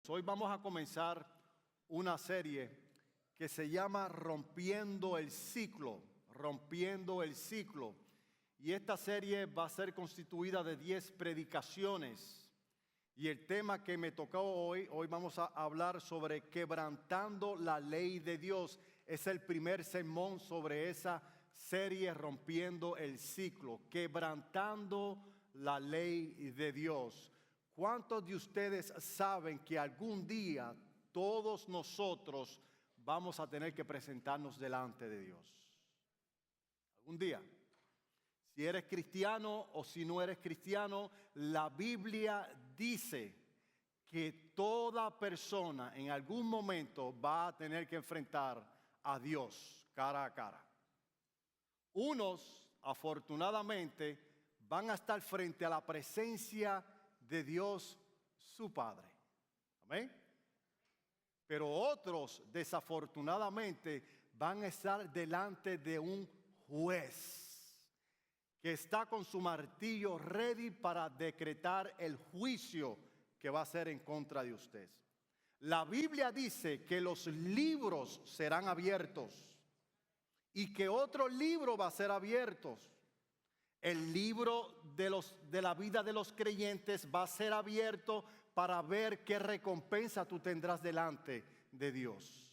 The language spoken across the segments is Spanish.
gracias. Hoy vamos a comenzar una serie que se llama Rompiendo el Ciclo. Rompiendo el Ciclo. Y esta serie va a ser constituida de 10 predicaciones. Y el tema que me tocó hoy vamos a hablar sobre quebrantando la ley de Dios. Es el primer sermón sobre esa serie Rompiendo el Ciclo. Quebrantando la ley de Dios. ¿Cuántos de ustedes saben que algún día todos nosotros vamos a tener que presentarnos delante de Dios? Algún día. Si eres cristiano o si no eres cristiano, la Biblia dice que toda persona en algún momento va a tener que enfrentar a Dios cara a cara. Unos, afortunadamente, van a estar frente a la presencia de Dios, su Padre. Amén. Pero otros, desafortunadamente, van a estar delante de un juez que está con su martillo ready para decretar el juicio que va a ser en contra de usted. La Biblia dice que los libros serán abiertos y que otro libro va a ser abierto. El libro de la vida de los creyentes va a ser abierto para ver qué recompensa tú tendrás delante de Dios.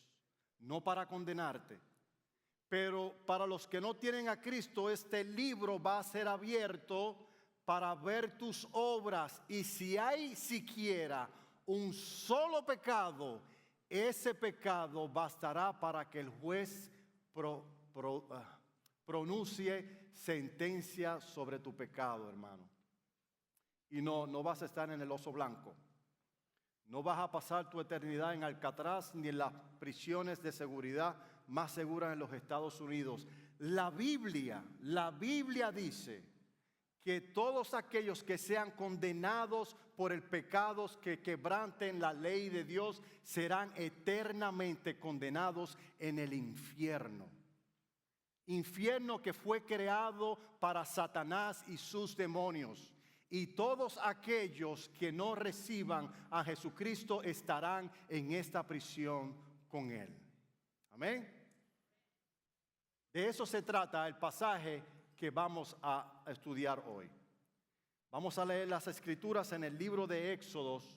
No para condenarte. Pero para los que no tienen a Cristo, este libro va a ser abierto para ver tus obras. Y si hay siquiera un solo pecado, ese pecado bastará para que el juez pronuncie sentencia sobre tu pecado, hermano. Y no vas a estar en el oso blanco. No vas a pasar tu eternidad en Alcatraz ni en las prisiones de seguridad más seguras en los Estados Unidos. La Biblia dice que todos aquellos que sean condenados por el pecado, que quebranten la ley de Dios, serán eternamente condenados en el infierno. Infierno que fue creado para Satanás y sus demonios. Y todos aquellos que no reciban a Jesucristo estarán en esta prisión con Él. Amén. De eso se trata el pasaje que vamos a estudiar hoy. Vamos a leer las Escrituras en el libro de Éxodos,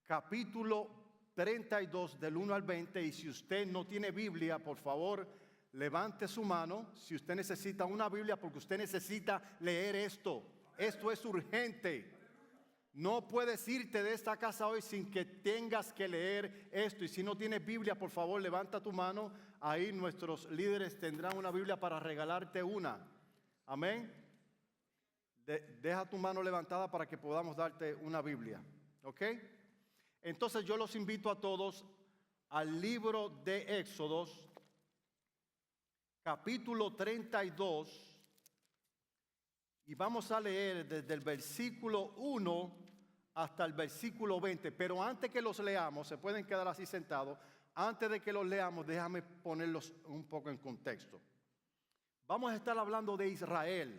capítulo 32, del 1 al 20. Y si usted no tiene Biblia, por favor, levante su mano. Si usted necesita una Biblia, porque usted necesita leer esto. Esto es urgente. No puedes irte de esta casa hoy sin que tengas que leer esto. Y si no tienes Biblia, por favor, levanta tu mano. Ahí nuestros líderes tendrán una Biblia para regalarte una. Amén. Deja tu mano levantada para que podamos darte una Biblia. ¿Ok? Entonces yo los invito a todos al libro de Éxodos, capítulo 32. Y vamos a leer desde el versículo 1 hasta el versículo 20. Pero antes que los leamos, se pueden quedar así sentados. Antes de que los leamos, déjame ponerlos un poco en contexto. Vamos a estar hablando de Israel.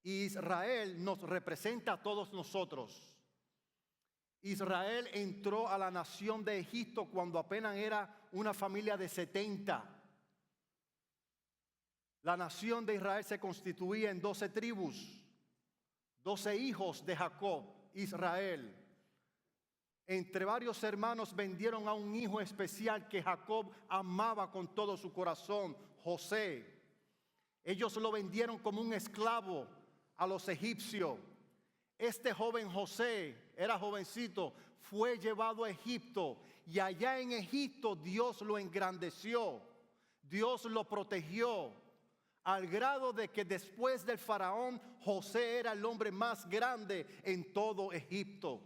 Israel nos representa a todos nosotros. Israel entró a la nación de Egipto cuando apenas era una familia de 70. La nación de Israel se constituía en 12 tribus, 12 hijos de Jacob, Israel. Entre varios hermanos vendieron a un hijo especial que Jacob amaba con todo su corazón, José. Ellos lo vendieron como un esclavo a los egipcios. Este joven José, era jovencito, fue llevado a Egipto y allá en Egipto Dios lo engrandeció, Dios lo protegió. Al grado de que después del faraón, José era el hombre más grande en todo Egipto.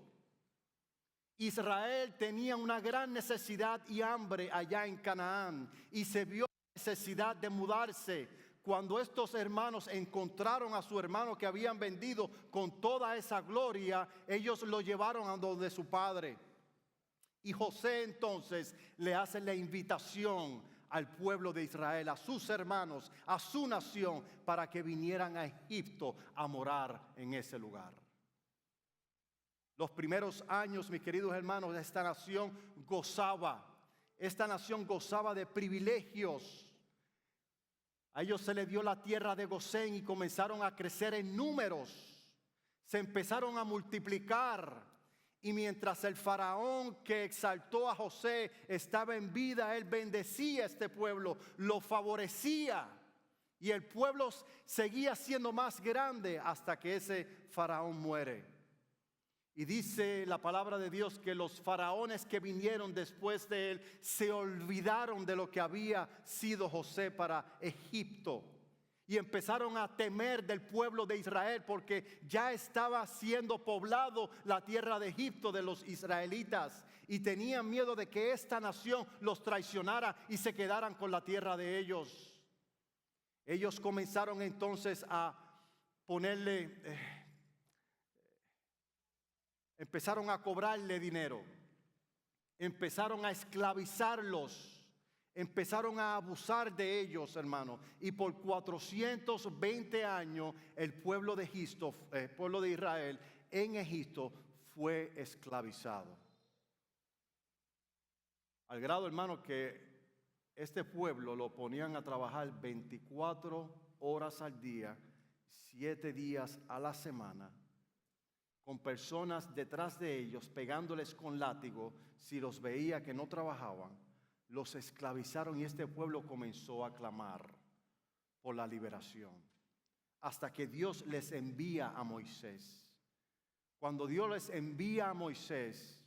Israel tenía una gran necesidad y hambre allá en Canaán y se vio la necesidad de mudarse. Cuando estos hermanos encontraron a su hermano que habían vendido con toda esa gloria, ellos lo llevaron a donde su padre. Y José entonces le hace la invitación al pueblo de Israel, a sus hermanos, a su nación, para que vinieran a Egipto a morar en ese lugar. Los primeros años, mis queridos hermanos, esta nación gozaba de privilegios. A ellos se les dio la tierra de Gosén y comenzaron a crecer en números. Se empezaron a multiplicar. Y mientras el faraón que exaltó a José estaba en vida, él bendecía a este pueblo, lo favorecía. Y el pueblo seguía siendo más grande hasta que ese faraón muere. Y dice la palabra de Dios que los faraones que vinieron después de él se olvidaron de lo que había sido José para Egipto. Y empezaron a temer del pueblo de Israel porque ya estaba siendo poblado la tierra de Egipto de los israelitas. Y tenían miedo de que esta nación los traicionara y se quedaran con la tierra de ellos. Ellos comenzaron entonces a empezaron a cobrarle dinero, empezaron a esclavizarlos, empezaron a abusar de ellos, hermanos. Y por 420 años el pueblo de Israel en Egipto fue esclavizado. Al grado, hermano, que este pueblo lo ponían a trabajar 24 horas al día, 7 días a la semana, con personas detrás de ellos pegándoles con látigo si los veía que no trabajaban. Los esclavizaron y este pueblo comenzó a clamar por la liberación. Hasta que Dios les envía a Moisés. Cuando Dios les envía a Moisés,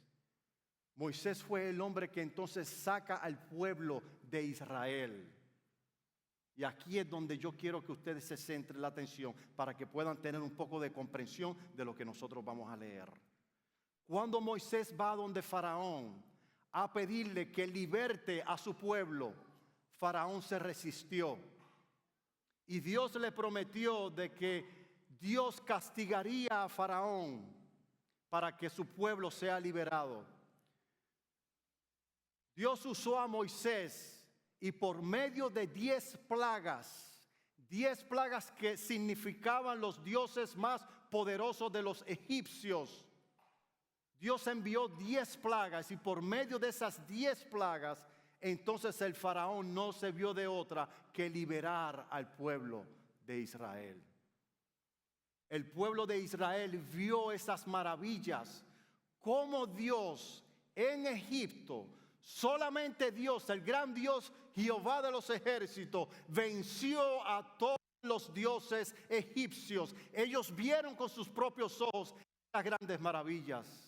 Moisés fue el hombre que entonces saca al pueblo de Israel. Y aquí es donde yo quiero que ustedes se centren la atención para que puedan tener un poco de comprensión de lo que nosotros vamos a leer. Cuando Moisés va donde Faraón a pedirle que liberte a su pueblo, Faraón se resistió. Y Dios le prometió de que Dios castigaría a Faraón para que su pueblo sea liberado. Dios usó a Moisés y por medio de 10 plagas que significaban los dioses más poderosos de los egipcios, Dios envió 10 plagas y por medio de esas 10 plagas, entonces el faraón no se vio de otra que liberar al pueblo de Israel. El pueblo de Israel vio esas maravillas, como Dios en Egipto, solamente Dios, el gran Dios Jehová de los ejércitos, venció a todos los dioses egipcios. Ellos vieron con sus propios ojos las grandes maravillas.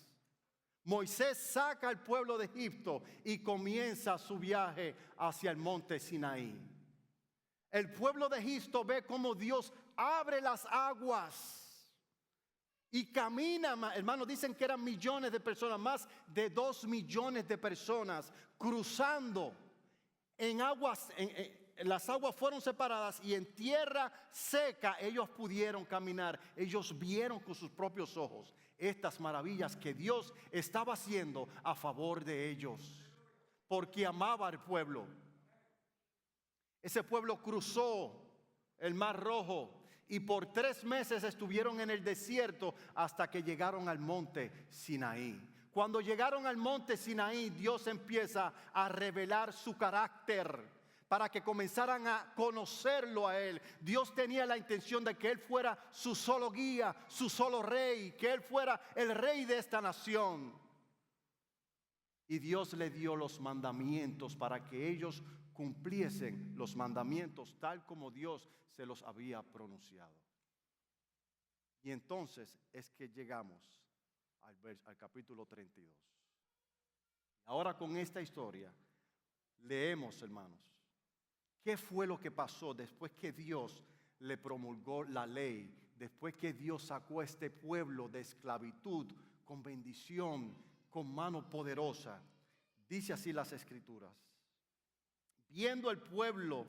Moisés saca al pueblo de Egipto y comienza su viaje hacia el monte Sinaí. El pueblo de Egipto ve cómo Dios abre las aguas y camina, hermanos, dicen que eran millones de personas, más de 2 millones de personas cruzando en aguas, las aguas fueron separadas y en tierra seca ellos pudieron caminar. Ellos vieron con sus propios ojos estas maravillas que Dios estaba haciendo a favor de ellos, porque amaba al pueblo. Ese pueblo cruzó el Mar Rojo y por 3 meses estuvieron en el desierto hasta que llegaron al monte Sinaí. Cuando llegaron al monte Sinaí, Dios empieza a revelar su carácter para que comenzaran a conocerlo a Él. Dios tenía la intención de que Él fuera su solo guía, su solo rey, que Él fuera el rey de esta nación. Y Dios le dio los mandamientos para que ellos cumpliesen los mandamientos tal como Dios se los había pronunciado. Y entonces es que llegamos al capítulo 32. Ahora con esta historia leemos, hermanos, qué fue lo que pasó después que Dios le promulgó la ley, después que Dios sacó a este pueblo de esclavitud con bendición, con mano poderosa. Dice así las Escrituras: viendo el pueblo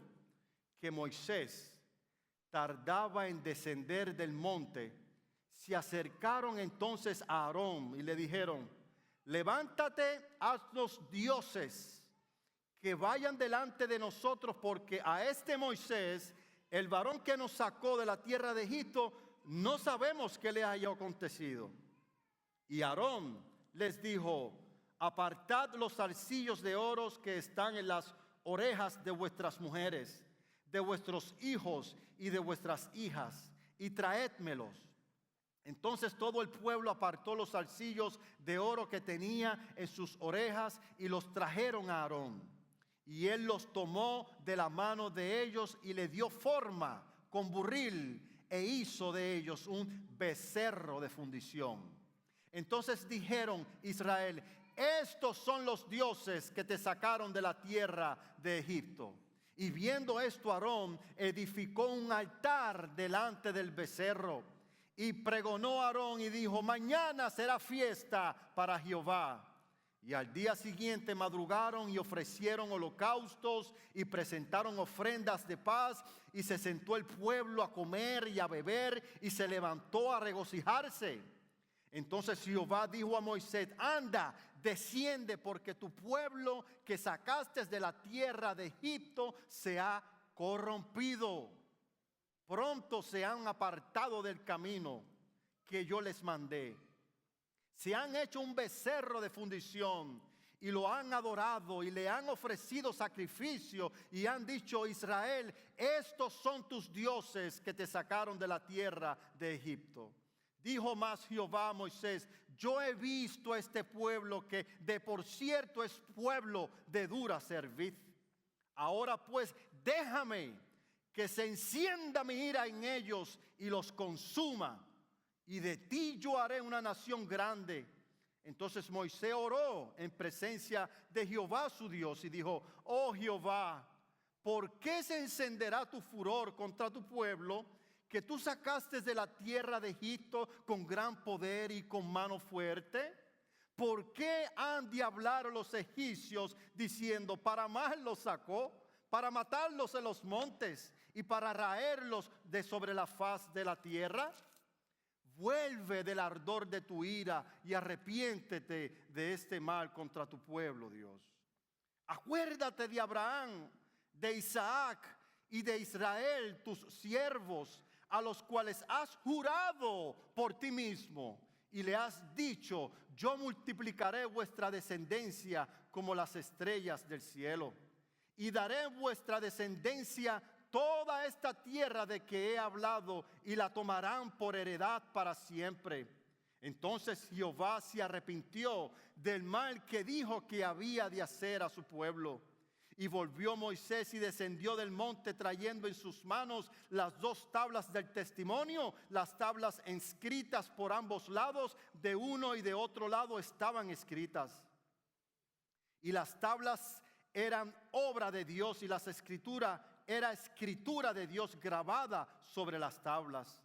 que Moisés tardaba en descender del monte, se acercaron entonces a Aarón y le dijeron: levántate, haznos dioses que vayan delante de nosotros, porque a este Moisés, el varón que nos sacó de la tierra de Egipto, no sabemos qué le haya acontecido. Y Aarón les dijo: apartad los zarcillos de oro que están en las orejas de vuestras mujeres, de vuestros hijos y de vuestras hijas, y traédmelos. Entonces todo el pueblo apartó los zarcillos de oro que tenía en sus orejas y los trajeron a Aarón. Y él los tomó de la mano de ellos y le dio forma con buril e hizo de ellos un becerro de fundición. Entonces dijeron: Israel, estos son los dioses que te sacaron de la tierra de Egipto. Y viendo esto, Aarón edificó un altar delante del becerro. Y pregonó Aarón y dijo: mañana será fiesta para Jehová. Y al día siguiente madrugaron y ofrecieron holocaustos y presentaron ofrendas de paz. Y se sentó el pueblo a comer y a beber y se levantó a regocijarse. Entonces Jehová dijo a Moisés: anda, desciende, porque tu pueblo que sacaste de la tierra de Egipto se ha corrompido. Pronto se han apartado del camino que yo les mandé. Se han hecho un becerro de fundición y lo han adorado y le han ofrecido sacrificio y han dicho: Israel, estos son tus dioses que te sacaron de la tierra de Egipto. Dijo más Jehová a Moisés: yo he visto a este pueblo que de por cierto es pueblo de dura cerviz. Ahora pues déjame que se encienda mi ira en ellos y los consuma, y de ti yo haré una nación grande. Entonces Moisés oró en presencia de Jehová su Dios y dijo: oh Jehová, ¿por qué se encenderá tu furor contra tu pueblo, que tú sacaste de la tierra de Egipto con gran poder y con mano fuerte? ¿Por qué han de hablar los egipcios diciendo: para mal los sacó, para matarlos en los montes y para raerlos de sobre la faz de la tierra? Vuelve del ardor de tu ira y arrepiéntete de este mal contra tu pueblo, Dios. Acuérdate de Abraham, de Isaac y de Israel, tus siervos, a los cuales has jurado por ti mismo y le has dicho: yo multiplicaré vuestra descendencia como las estrellas del cielo, y daré en vuestra descendencia toda esta tierra de que he hablado, y la tomarán por heredad para siempre. Entonces Jehová se arrepintió del mal que dijo que había de hacer a su pueblo. Y volvió Moisés y descendió del monte trayendo en sus manos las 2 tablas del testimonio. Las tablas escritas por ambos lados, de uno y de otro lado estaban escritas. Y las tablas eran obra de Dios y las escrituras era escritura de Dios grabada sobre las tablas.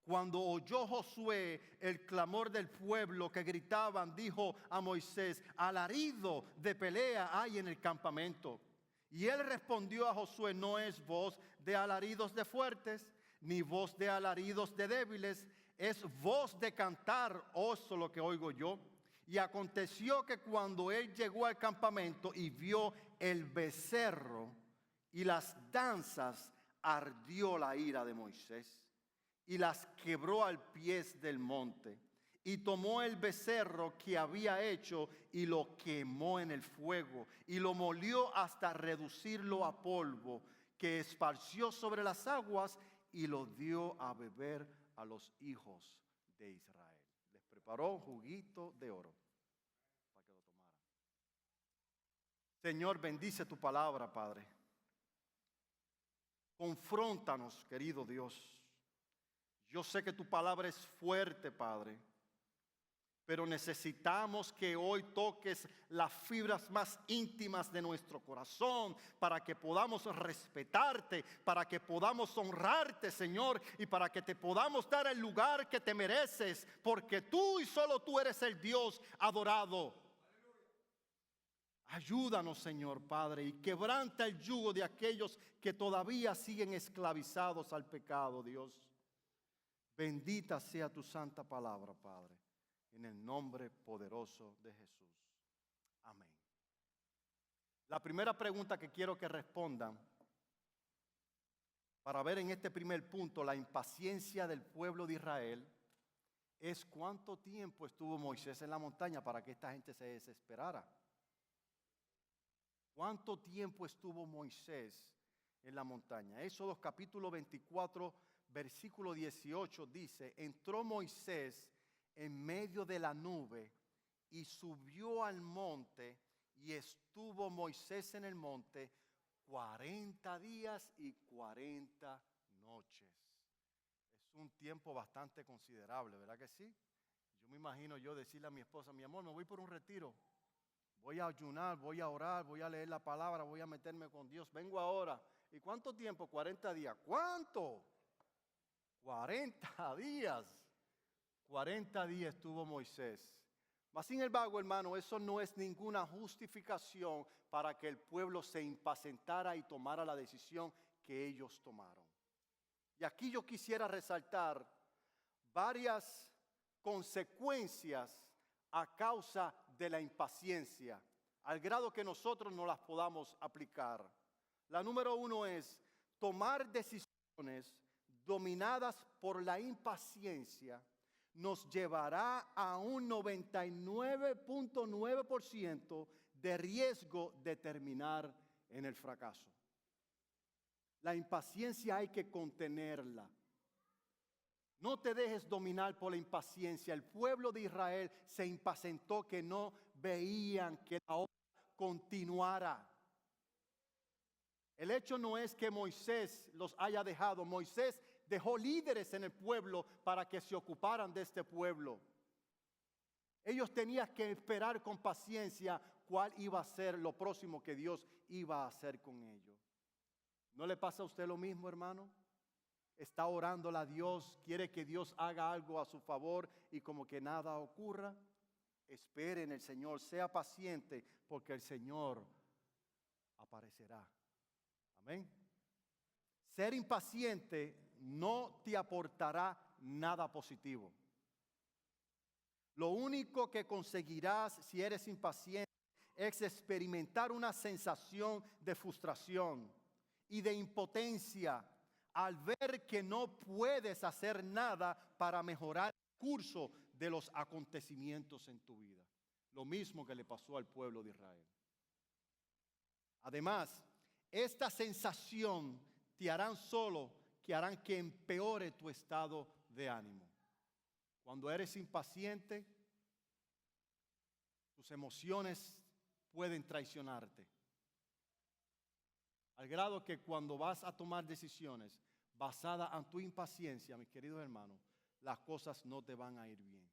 Cuando oyó Josué el clamor del pueblo que gritaban, dijo a Moisés: alarido de pelea hay en el campamento. Y él respondió a Josué: no es voz de alaridos de fuertes, ni voz de alaridos de débiles, es voz de cantar, oso lo que oigo yo. Y aconteció que cuando él llegó al campamento y vio el becerro y las danzas, ardió la ira de Moisés y las quebró al pie del monte. Y tomó el becerro que había hecho y lo quemó en el fuego y lo molió hasta reducirlo a polvo, que esparció sobre las aguas y lo dio a beber a los hijos de Israel. Les preparó juguito de oro para que lo tomaran. Señor, bendice tu palabra, Padre. Confróntanos, querido Dios. Yo sé que tu palabra es fuerte, Padre, pero necesitamos que hoy toques las fibras más íntimas de nuestro corazón para que podamos respetarte, para que podamos honrarte, Señor, y para que te podamos dar el lugar que te mereces, porque tú y solo tú eres el Dios adorado. Ayúdanos, Señor Padre, y quebranta el yugo de aquellos que todavía siguen esclavizados al pecado, Dios. Bendita sea tu santa palabra, Padre, en el nombre poderoso de Jesús. Amén. La primera pregunta que quiero que respondan, para ver en este primer punto la impaciencia del pueblo de Israel, es cuánto tiempo estuvo Moisés en la montaña para que esta gente se desesperara. ¿Cuánto tiempo estuvo Moisés en la montaña? Éxodo capítulo 24, versículo 18 dice, entró Moisés en medio de la nube y subió al monte y estuvo Moisés en el monte 40 días y 40 noches. Es un tiempo bastante considerable, ¿verdad que sí? Yo me imagino yo decirle a mi esposa, mi amor, me voy por un retiro. Voy a ayunar, voy a orar, voy a leer la palabra, voy a meterme con Dios. Vengo ahora. ¿Y cuánto tiempo? 40 días. ¿Cuánto? 40 días. 40 días estuvo Moisés. Mas sin embargo, hermano, eso no es ninguna justificación para que el pueblo se impacientara y tomara la decisión que ellos tomaron. Y aquí yo quisiera resaltar varias consecuencias a causa de la impaciencia, al grado que nosotros no las podamos aplicar. La número 1 es tomar decisiones dominadas por la impaciencia nos llevará a un 99.9% de riesgo de terminar en el fracaso. La impaciencia hay que contenerla. No te dejes dominar por la impaciencia. El pueblo de Israel se impacientó que no veían que la obra continuara. El hecho no es que Moisés los haya dejado. Moisés dejó líderes en el pueblo para que se ocuparan de este pueblo. Ellos tenían que esperar con paciencia cuál iba a ser lo próximo que Dios iba a hacer con ellos. ¿No le pasa a usted lo mismo, hermano? Está orándole a Dios, quiere que Dios haga algo a su favor y como que nada ocurra. Espere en el Señor, sea paciente porque el Señor aparecerá. Amén. Ser impaciente no te aportará nada positivo. Lo único que conseguirás si eres impaciente es experimentar una sensación de frustración y de impotencia al ver que no puedes hacer nada para mejorar el curso de los acontecimientos en tu vida. Lo mismo que le pasó al pueblo de Israel. Además, esta sensación te harán que empeore tu estado de ánimo. Cuando eres impaciente, tus emociones pueden traicionarte. Al grado que cuando vas a tomar decisiones basadas en tu impaciencia, mis queridos hermanos, las cosas no te van a ir bien.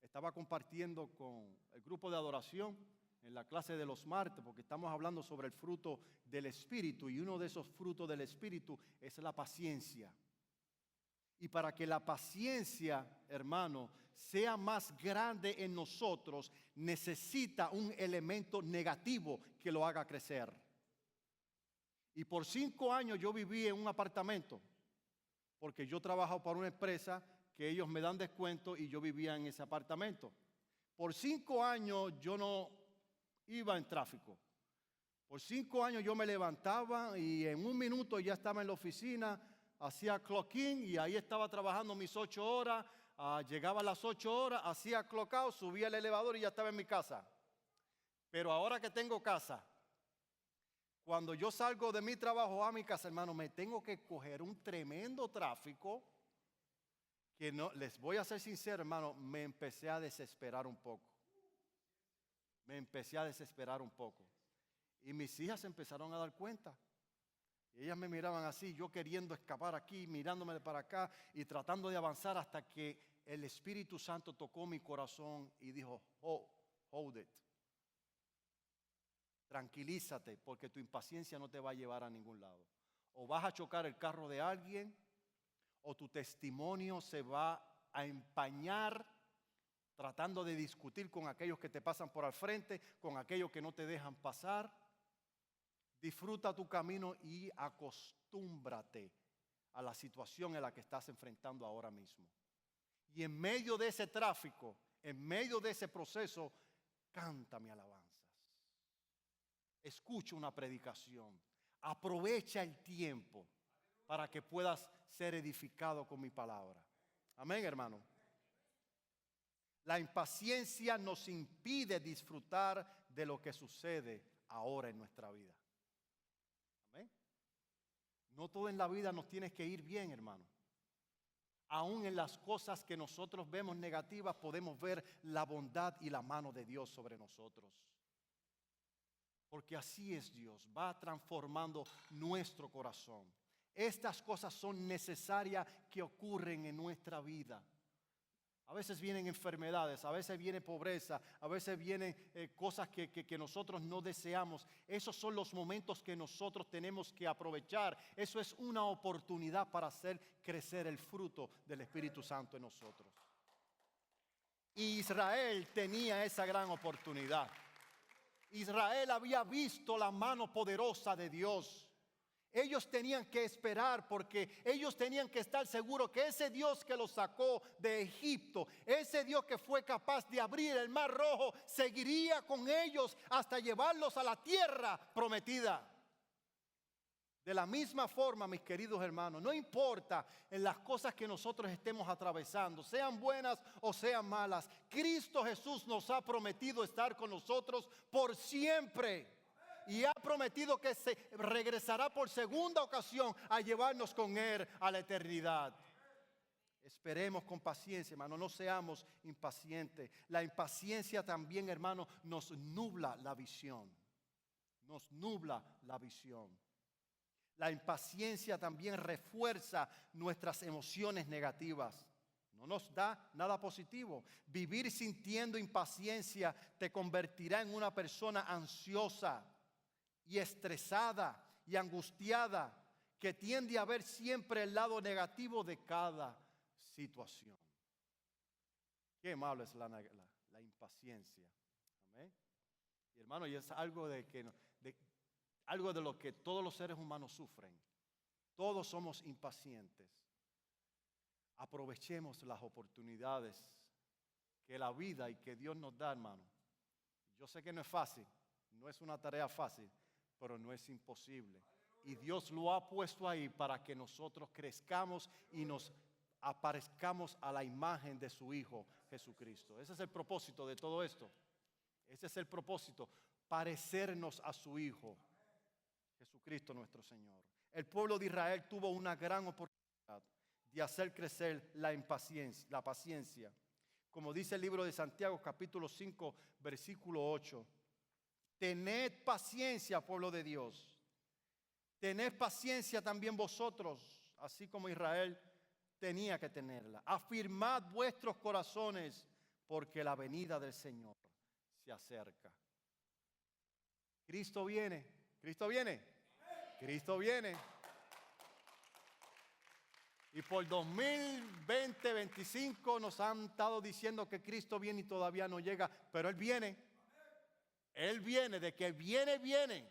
Estaba compartiendo con el grupo de adoración en la clase de los martes, porque estamos hablando sobre el fruto del Espíritu, y uno de esos frutos del Espíritu es la paciencia. Y para que la paciencia, hermano, sea más grande en nosotros, necesita un elemento negativo que lo haga crecer. Y por 5 años yo viví en un apartamento, porque yo trabajo para una empresa que ellos me dan descuento y yo vivía en ese apartamento. Por 5 años yo no iba en tráfico. Por 5 años yo me levantaba y en 1 minuto ya estaba en la oficina, hacía clock in y ahí estaba trabajando mis 8 horas. Llegaba a las 8 horas, hacía clock out, subía el elevador y ya estaba en mi casa. Pero ahora que tengo casa, cuando yo salgo de mi trabajo a mi casa, hermano, me tengo que coger un tremendo tráfico que no, les voy a ser sincero, hermano, me empecé a desesperar un poco. Y mis hijas se empezaron a dar cuenta. Y ellas me miraban así, yo queriendo escapar aquí, mirándome para acá y tratando de avanzar hasta que el Espíritu Santo tocó mi corazón y dijo, hold it. Tranquilízate, porque tu impaciencia no te va a llevar a ningún lado. O vas a chocar el carro de alguien, o tu testimonio se va a empañar tratando de discutir con aquellos que te pasan por al frente, con aquellos que no te dejan pasar. Disfruta tu camino y acostúmbrate a la situación en la que estás enfrentando ahora mismo. Y en medio de ese tráfico, en medio de ese proceso, canta mi alabanza. Escucha una predicación. Aprovecha el tiempo para que puedas ser edificado con mi palabra. Amén, hermano. La impaciencia nos impide disfrutar de lo que sucede ahora en nuestra vida. Amén. No todo en la vida nos tiene que ir bien, hermano. Aún en las cosas que nosotros vemos negativas, podemos ver la bondad y la mano de Dios sobre nosotros. Porque así es Dios, va transformando nuestro corazón. Estas cosas son necesarias que ocurren en nuestra vida. A veces vienen enfermedades, a veces viene pobreza, a veces vienen cosas que nosotros no deseamos. Esos son los momentos que nosotros tenemos que aprovechar. Eso es una oportunidad para hacer crecer el fruto del Espíritu Santo en nosotros. Israel tenía esa gran oportunidad. Israel había visto la mano poderosa de Dios. Ellos tenían que esperar porque ellos tenían que estar seguros que ese Dios que los sacó de Egipto, ese Dios que fue capaz de abrir el mar rojo, seguiría con ellos hasta llevarlos a la tierra prometida. De la misma forma, mis queridos hermanos, no importa en las cosas que nosotros estemos atravesando, sean buenas o sean malas, Cristo Jesús nos ha prometido estar con nosotros por siempre. Y ha prometido que se regresará por segunda ocasión a llevarnos con Él a la eternidad. Esperemos con paciencia, hermano, no seamos impacientes. La impaciencia también, hermano, nos nubla la visión. Nos nubla la visión. La impaciencia también refuerza nuestras emociones negativas. No nos da nada positivo. Vivir sintiendo impaciencia te convertirá en una persona ansiosa y estresada y angustiada, que tiende a ver siempre el lado negativo de cada situación. Qué malo es la impaciencia. Amén. Y hermano, y es algo algo de lo que todos los seres humanos sufren. Todos somos impacientes. Aprovechemos las oportunidades que la vida y que Dios nos da, hermano. Yo sé que no es fácil, no es una tarea fácil, pero no es imposible. Y Dios lo ha puesto ahí para que nosotros crezcamos y nos aparezcamos a la imagen de su Hijo Jesucristo. Ese es el propósito de todo esto. Ese es el propósito, parecernos a su Hijo Jesucristo nuestro Señor. El pueblo de Israel tuvo una gran oportunidad de hacer crecer la paciencia. Como dice el libro de Santiago, capítulo 5, versículo 8. Tened paciencia, pueblo de Dios. Tened paciencia también vosotros, así como Israel tenía que tenerla. Afirmad vuestros corazones, porque la venida del Señor se acerca. Cristo viene. Cristo viene. Cristo viene. Y por 2020, 2025 nos han estado diciendo que Cristo viene y todavía no llega, pero Él viene. Él viene, de que viene, viene.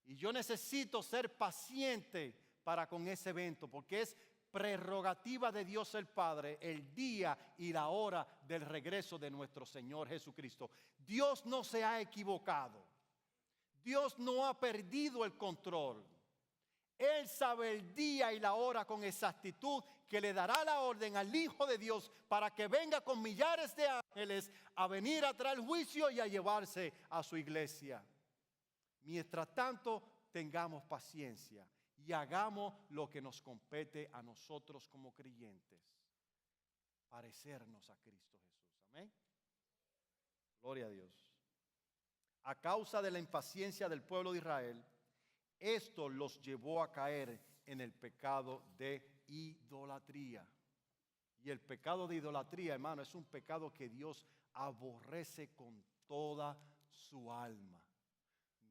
Y yo necesito ser paciente para con ese evento, porque es prerrogativa de Dios el Padre el día y la hora del regreso de nuestro Señor Jesucristo. Dios no se ha equivocado. Dios no ha perdido el control. Él sabe el día y la hora con exactitud, que le dará la orden al Hijo de Dios para que venga con millares de ángeles a venir a traer juicio y a llevarse a su iglesia. Mientras tanto, tengamos paciencia y hagamos lo que nos compete a nosotros como creyentes. Parecernos a Cristo Jesús. Amén. Gloria a Dios. A causa de la impaciencia del pueblo de Israel, esto los llevó a caer en el pecado de idolatría. Y el pecado de idolatría, hermano, es un pecado que Dios aborrece con toda su alma.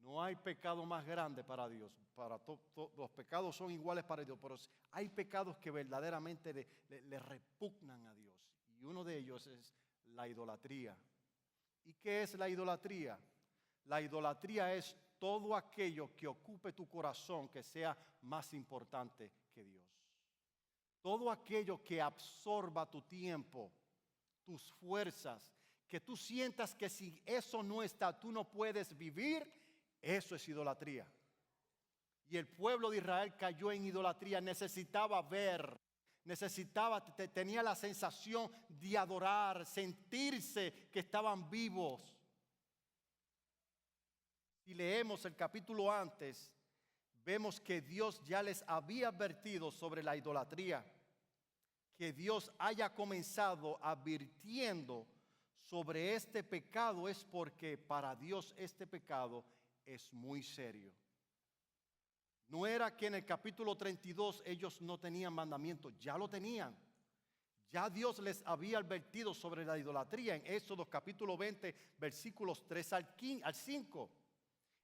No hay pecado más grande para Dios. Los pecados son iguales para Dios, pero hay pecados que verdaderamente le repugnan a Dios. Y uno de ellos es la idolatría. ¿Y qué es la idolatría? La idolatría es todo aquello que ocupe tu corazón que sea más importante que Dios. Todo aquello que absorba tu tiempo, tus fuerzas, que tú sientas que si eso no está, tú no puedes vivir, eso es idolatría. Y el pueblo de Israel cayó en idolatría, necesitaba ver, tenía la sensación de adorar, sentirse que estaban vivos. Si leemos el capítulo antes, vemos que Dios ya les había advertido sobre la idolatría. Que Dios haya comenzado advirtiendo sobre este pecado es porque para Dios este pecado es muy serio. No era que en el capítulo 32 ellos no tenían mandamiento, ya lo tenían. Ya Dios les había advertido sobre la idolatría en Éxodo capítulo 20, versículos 3 al 5.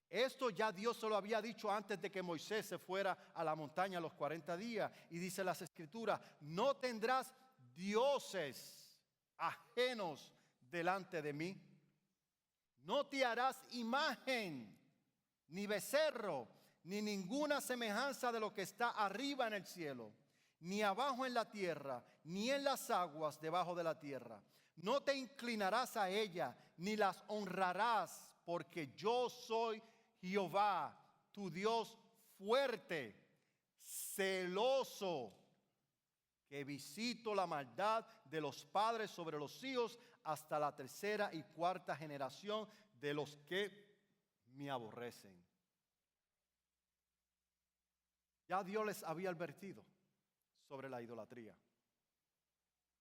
Esto ya Dios se lo había dicho antes de que Moisés se fuera a la montaña los 40 días. Y dice las Escrituras, no tendrás dioses ajenos delante de mí. No te harás imagen, ni becerro, ni ninguna semejanza de lo que está arriba en el cielo, ni abajo en la tierra, ni en las aguas debajo de la tierra. No te inclinarás a ella, ni las honrarás, porque yo soy Jehová, tu Dios fuerte, celoso, que visito la maldad de los padres sobre los hijos hasta la tercera y cuarta generación de los que me aborrecen. Ya Dios les había advertido sobre la idolatría.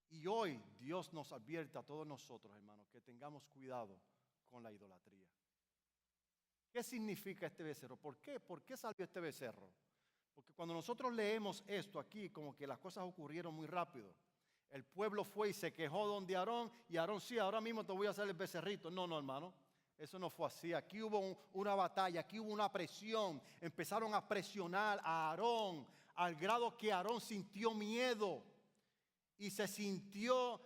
Y hoy Dios nos advierte a todos nosotros, hermanos, que tengamos cuidado con la idolatría. ¿Qué significa este becerro? ¿Por qué? ¿Por qué salió este becerro? Porque cuando nosotros leemos esto aquí, como que las cosas ocurrieron muy rápido. El pueblo fue y se quejó donde Aarón, y Aarón, sí, ahora mismo te voy a hacer el becerrito. No, hermano, eso no fue así. Aquí hubo una batalla, aquí hubo una presión. Empezaron a presionar a Aarón, al grado que Aarón sintió miedo. Y se sintió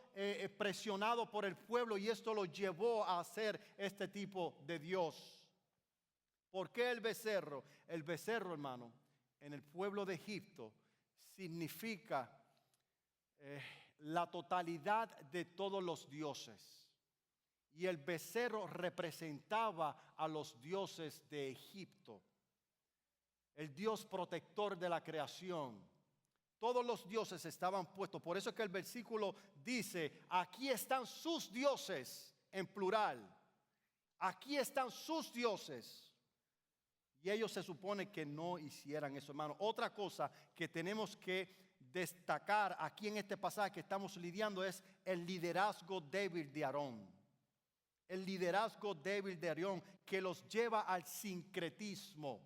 presionado por el pueblo, y esto lo llevó a hacer este tipo de Dios. ¿Por qué el becerro? El becerro, hermano, en el pueblo de Egipto significa la totalidad de todos los dioses. Y el becerro representaba a los dioses de Egipto. El Dios protector de la creación. Todos los dioses estaban puestos. Por eso es que el versículo dice, aquí están sus dioses, en plural. Aquí están sus dioses. Y ellos se supone que no hicieran eso, hermano. Otra cosa que tenemos que destacar aquí en este pasaje que estamos lidiando es el liderazgo débil de Aarón. El liderazgo débil de Aarón que los lleva al sincretismo.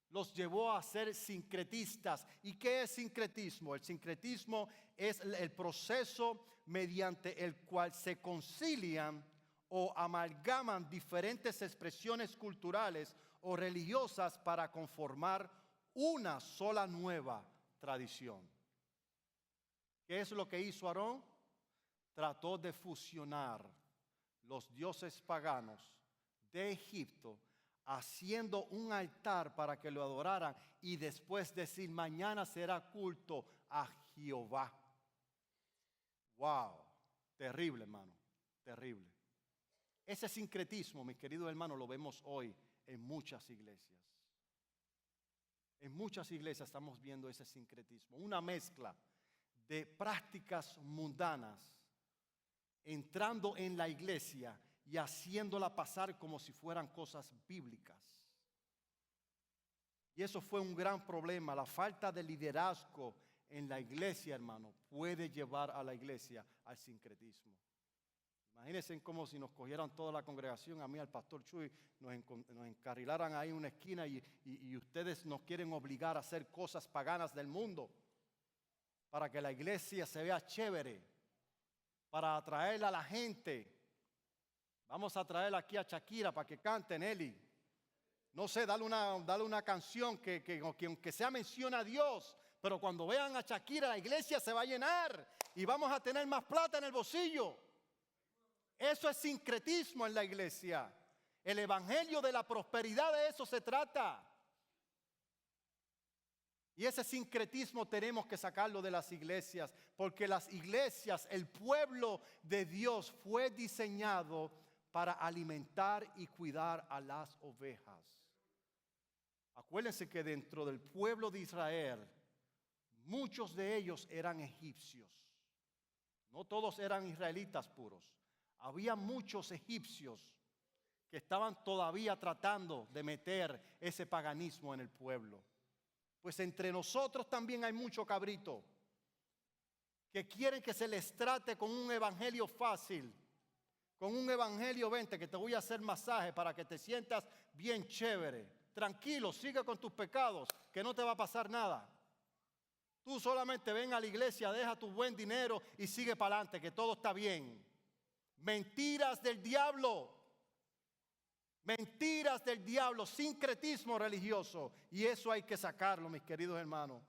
Los llevó a ser sincretistas. ¿Y qué es sincretismo? El sincretismo es el proceso mediante el cual se concilian o amalgaman diferentes expresiones culturales o religiosas para conformar una sola nueva tradición. ¿Qué es lo que hizo Aarón? Trató de fusionar los dioses paganos de Egipto, haciendo un altar para que lo adoraran y después decir, mañana será culto a Jehová. Wow, terrible, hermano, terrible. Ese sincretismo, mis queridos hermanos, lo vemos hoy en muchas iglesias. En muchas iglesias estamos viendo ese sincretismo, una mezcla de prácticas mundanas entrando en la iglesia y haciéndola pasar como si fueran cosas bíblicas. Y eso fue un gran problema. La falta de liderazgo en la iglesia, hermano, puede llevar a la iglesia al sincretismo. Imagínense como si nos cogieran toda la congregación, a mí, al pastor Chuy, nos encarrilaran ahí en una esquina y ustedes nos quieren obligar a hacer cosas paganas del mundo para que la iglesia se vea chévere, para atraer a la gente. Vamos a traer aquí a Shakira para que cante, Nelly. No sé, dale una canción que aunque sea menciona a Dios, pero cuando vean a Shakira la iglesia se va a llenar y vamos a tener más plata en el bolsillo. Eso es sincretismo en la iglesia. El evangelio de la prosperidad, de eso se trata. Y ese sincretismo tenemos que sacarlo de las iglesias, porque las iglesias, el pueblo de Dios fue diseñado para alimentar y cuidar a las ovejas. Acuérdense que dentro del pueblo de Israel, muchos de ellos eran egipcios. No todos eran israelitas puros. Había muchos egipcios que estaban todavía tratando de meter ese paganismo en el pueblo. Pues entre nosotros también hay mucho cabrito que quieren que se les trate con un evangelio fácil, con un evangelio, vente que te voy a hacer masaje para que te sientas bien chévere. Tranquilo, sigue con tus pecados, que no te va a pasar nada. Tú solamente ven a la iglesia, deja tu buen dinero y sigue para adelante, que todo está bien. Mentiras del diablo. Mentiras del diablo, sincretismo religioso. Y eso hay que sacarlo, mis queridos hermanos.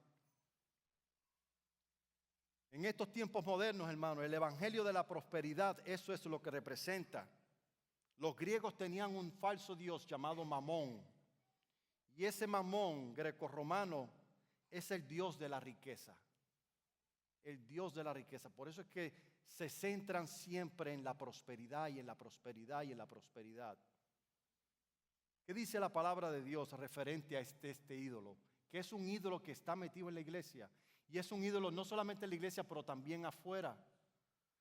En estos tiempos modernos, hermanos, el evangelio de la prosperidad, eso es lo que representa. Los griegos tenían un falso dios llamado Mamón. Y ese Mamón grecorromano es el dios de la riqueza. El dios de la riqueza. Por eso es que se centran siempre en la prosperidad y en la prosperidad y en la prosperidad. ¿Qué dice la palabra de Dios referente a este ídolo? Que es un ídolo que está metido en la iglesia. Y es un ídolo no solamente en la iglesia, pero también afuera.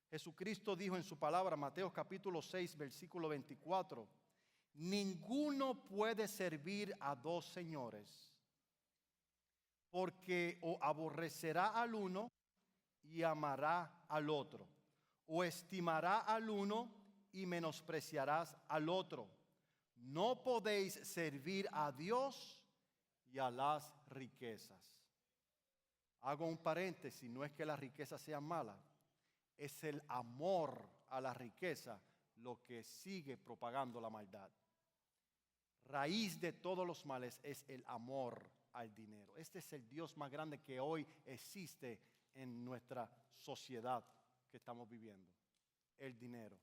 Jesucristo dijo en su palabra, Mateo capítulo 6, versículo 24, ninguno puede servir a dos señores, porque o aborrecerá al uno y amará al otro, o estimará al uno y menospreciarás al otro. No podéis servir a Dios y a las riquezas. Hago un paréntesis, no es que las riquezas sean malas, es el amor a la riqueza lo que sigue propagando la maldad. Raíz de todos los males es el amor al dinero. Este es el Dios más grande que hoy existe en nuestra sociedad que estamos viviendo. El dinero.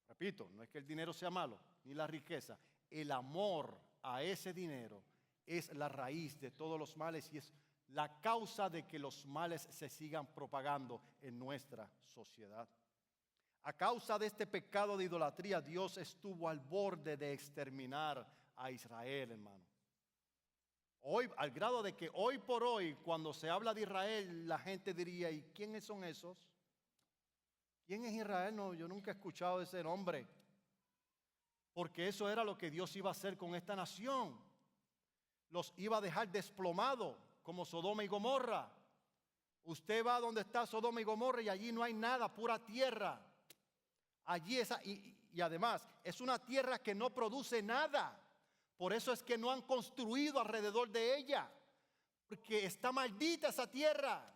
Repito, no es que el dinero sea malo, ni la riqueza. El amor a ese dinero es la raíz de todos los males y es la causa de que los males se sigan propagando en nuestra sociedad. A causa de este pecado de idolatría, Dios estuvo al borde de exterminar a Israel, hermano. Hoy, al grado de que hoy por hoy, cuando se habla de Israel, la gente diría, ¿y quiénes son esos? ¿Quién es Israel? No, yo nunca he escuchado ese nombre. Porque eso era lo que Dios iba a hacer con esta nación. Los iba a dejar desplomados como Sodoma y Gomorra. Usted va donde está Sodoma y Gomorra y allí no hay nada, pura tierra. Allí y además es una tierra que no produce nada. Por eso es que no han construido alrededor de ella. Porque está maldita esa tierra.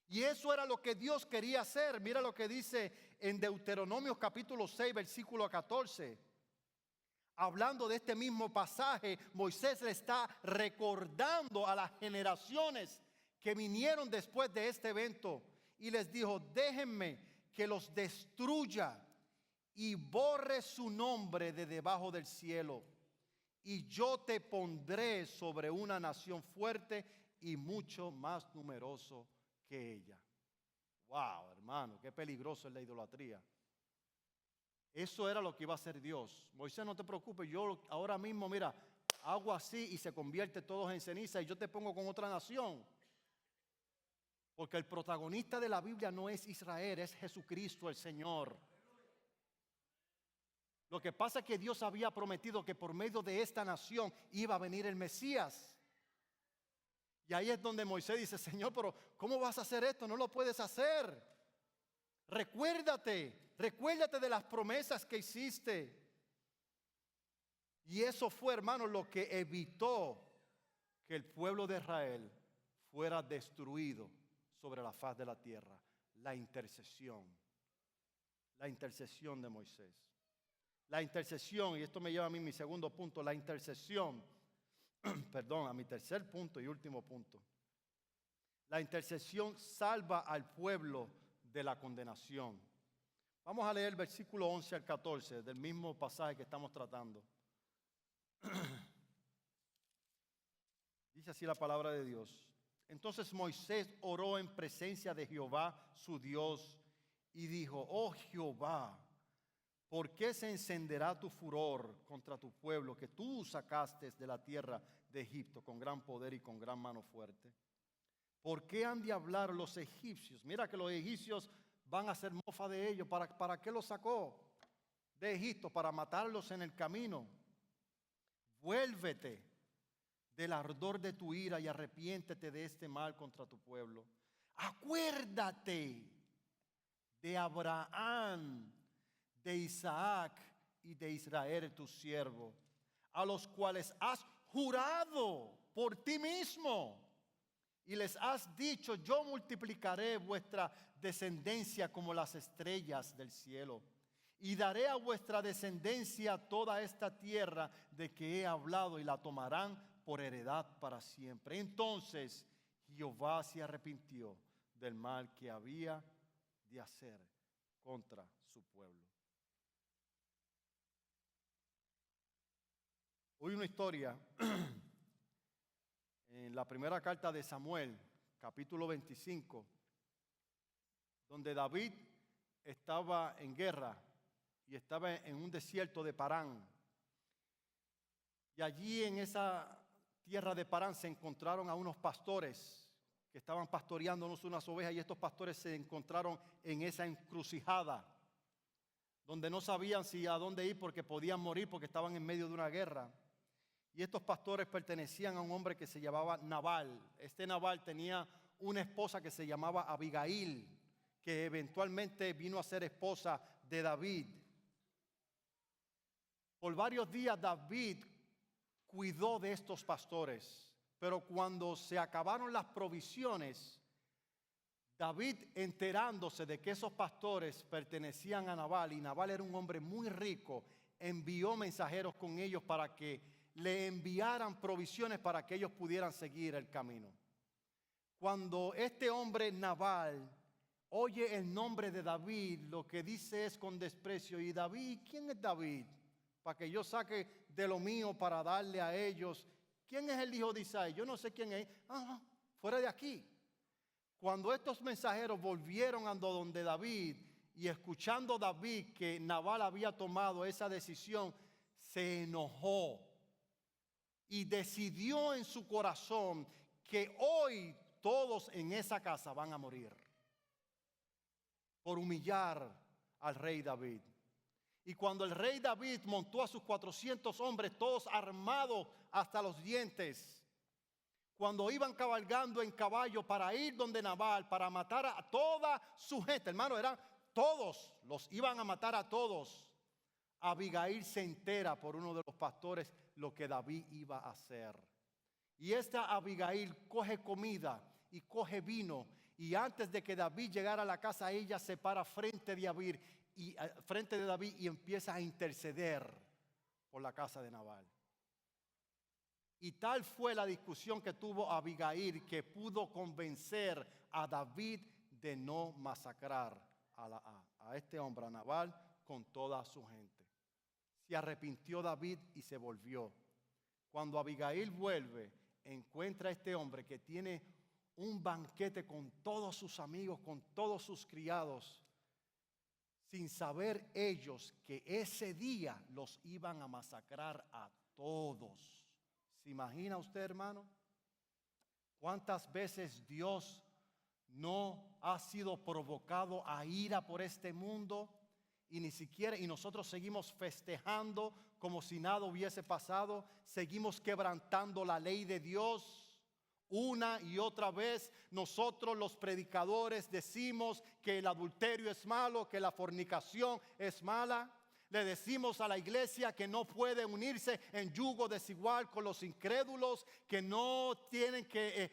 Y eso era lo que Dios quería hacer. Mira lo que dice en Deuteronomio capítulo 6, versículo 14. Hablando de este mismo pasaje, Moisés le está recordando a las generaciones que vinieron después de este evento. Y les dijo, déjenme que los destruya y borre su nombre de debajo del cielo. Y yo te pondré sobre una nación fuerte y mucho más numeroso que ella. Wow, hermano, qué peligroso es la idolatría. Eso era lo que iba a hacer Dios. Moisés, no te preocupes, yo ahora mismo, mira, hago así y se convierte todos en ceniza y yo te pongo con otra nación. Porque el protagonista de la Biblia no es Israel, es Jesucristo el Señor. Lo que pasa es que Dios había prometido que por medio de esta nación iba a venir el Mesías. Y ahí es donde Moisés dice, Señor, pero ¿cómo vas a hacer esto? No lo puedes hacer. Recuérdate de las promesas que hiciste. Y eso fue, hermano, lo que evitó que el pueblo de Israel fuera destruido sobre la faz de la tierra. La intercesión de Moisés. La intercesión, y esto me lleva a mí mi segundo punto, la intercesión, perdón, a mi tercer punto y último punto. La intercesión salva al pueblo de la condenación. Vamos a leer el versículo 11 al 14 del mismo pasaje que estamos tratando. Dice así la palabra de Dios. Entonces Moisés oró en presencia de Jehová su Dios y dijo, oh Jehová, ¿Por qué se encenderá tu furor contra tu pueblo que tú sacaste de la tierra de Egipto con gran poder y con gran mano fuerte? ¿Por qué han de hablar los egipcios? Mira que los egipcios van a hacer mofa de ellos. ¿Para qué los sacó de Egipto? Para matarlos en el camino. Vuélvete del ardor de tu ira y arrepiéntete de este mal contra tu pueblo. Acuérdate de Abraham, de Isaac y de Israel, tu siervo, a los cuales has jurado por ti mismo. Y les has dicho, yo multiplicaré vuestra descendencia como las estrellas del cielo. Y daré a vuestra descendencia toda esta tierra de que he hablado y la tomarán por heredad para siempre. Entonces Jehová se arrepintió del mal que había de hacer contra su pueblo. Hoy una historia en la primera carta de Samuel, capítulo 25, donde David estaba en guerra y estaba en un desierto de Parán. Y allí en esa tierra de Parán se encontraron a unos pastores que estaban pastoreándonos unas ovejas, y estos pastores se encontraron en esa encrucijada donde no sabían si a dónde ir porque podían morir porque estaban en medio de una guerra. Y estos pastores pertenecían a un hombre que se llamaba Nabal. Este Nabal tenía una esposa que se llamaba Abigail, que eventualmente vino a ser esposa de David. Por varios días David cuidó de estos pastores, pero cuando se acabaron las provisiones, David, enterándose de que esos pastores pertenecían a Nabal, y Nabal era un hombre muy rico, envió mensajeros con ellos para que le enviaran provisiones para que ellos pudieran seguir el camino. Cuando este hombre Nabal oye el nombre de David, lo que dice es con desprecio: ¿y David? ¿Quién es David? Para que yo saque de lo mío para darle a ellos. ¿Quién es el hijo de Isaí? Yo no sé quién es. Fuera de aquí. Cuando estos mensajeros volvieron a donde David, y escuchando David que Nabal había tomado esa decisión, se enojó y decidió en su corazón que hoy todos en esa casa van a morir por humillar al rey David. Y cuando el rey David montó a sus 400 hombres, todos armados hasta los dientes, cuando iban cabalgando en caballo para ir donde Nabal, para matar a toda su gente, hermano, eran todos, los iban a matar a todos. Abigail se entera por uno de los pastores lo que David iba a hacer. Y esta Abigail coge comida y coge vino, y antes de que David llegara a la casa, ella se para frente de David y empieza a interceder por la casa de Nabal. Y tal fue la discusión que tuvo Abigail, que pudo convencer a David de no masacrar a este hombre, a Nabal, con toda su gente. Se arrepintió David y se volvió. Cuando Abigail vuelve, encuentra a este hombre que tiene un banquete con todos sus amigos, con todos sus criados, sin saber ellos que ese día los iban a masacrar a todos. ¿Se imagina usted, hermano? ¿Cuántas veces Dios no ha sido provocado a ira por este mundo? Y ni siquiera, y nosotros seguimos festejando como si nada hubiese pasado. Seguimos quebrantando la ley de Dios. Una y otra vez nosotros los predicadores decimos que el adulterio es malo, que la fornicación es mala. Le decimos a la iglesia que no puede unirse en yugo desigual con los incrédulos, que no tienen que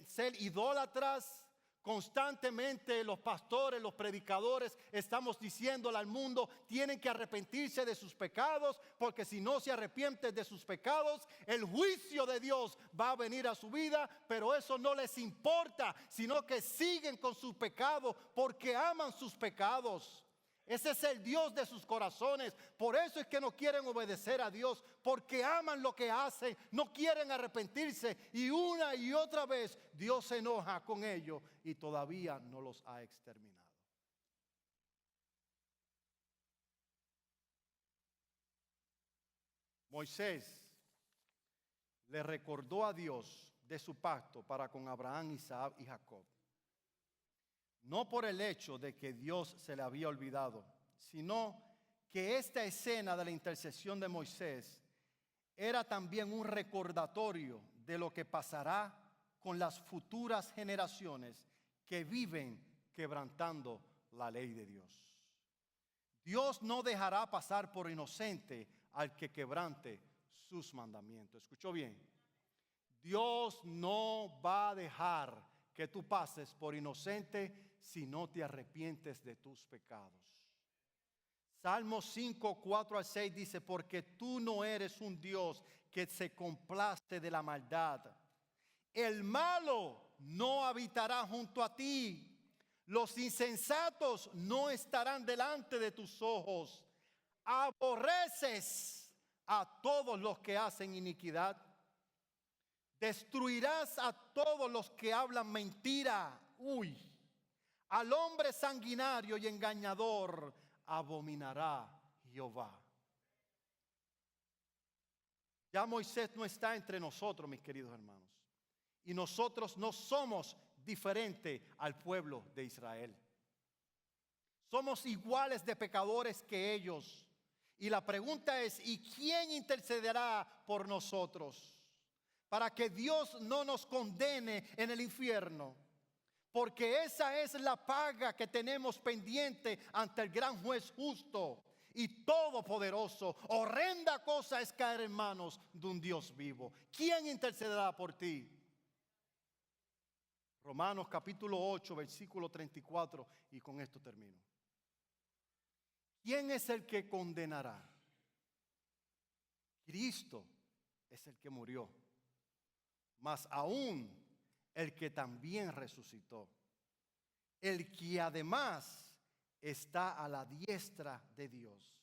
ser idólatras. Constantemente los pastores, los predicadores, estamos diciéndole al mundo: tienen que arrepentirse de sus pecados, porque si no se arrepienten de sus pecados, el juicio de Dios va a venir a su vida. Pero eso no les importa, sino que siguen con sus pecados porque aman sus pecados. Ese es el Dios de sus corazones. Por eso es que no quieren obedecer a Dios, porque aman lo que hacen, no quieren arrepentirse. Y una y otra vez Dios se enoja con ellos y todavía no los ha exterminado. Moisés le recordó a Dios de su pacto para con Abraham, Isaac y Jacob. No por el hecho de que Dios se le había olvidado, sino que esta escena de la intercesión de Moisés era también un recordatorio de lo que pasará con las futuras generaciones que viven quebrantando la ley de Dios. Dios no dejará pasar por inocente al que quebrante sus mandamientos. ¿Escuchó bien? Dios no va a dejar que tú pases por inocente si no te arrepientes de tus pecados. Salmo 5, 4 al 6 dice, porque tú no eres un Dios que se complace de la maldad. El malo no habitará junto a ti. Los insensatos no estarán delante de tus ojos. Aborreces a todos los que hacen iniquidad. Destruirás a todos los que hablan mentira. Al hombre sanguinario y engañador abominará Jehová. Ya Moisés no está entre nosotros, mis queridos hermanos. Y nosotros no somos diferentes al pueblo de Israel. Somos iguales de pecadores que ellos. Y la pregunta es, ¿y quién intercederá por nosotros? Para que Dios no nos condene en el infierno. Porque esa es la paga que tenemos pendiente ante el gran juez justo y todopoderoso. Horrenda cosa es caer en manos de un Dios vivo. ¿Quién intercederá por ti? Romanos capítulo 8, versículo 34, y con esto termino. ¿Quién es el que condenará? Cristo es el que murió, mas aún el que también resucitó, el que además está a la diestra de Dios,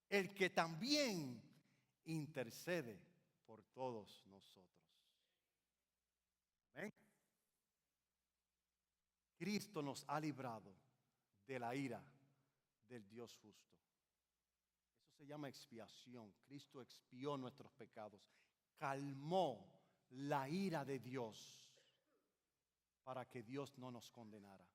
el que también intercede por todos nosotros. ¿Ven? Cristo nos ha librado de la ira del Dios justo. Eso se llama expiación. Cristo expió nuestros pecados, calmó la ira de Dios para que Dios no nos condenara.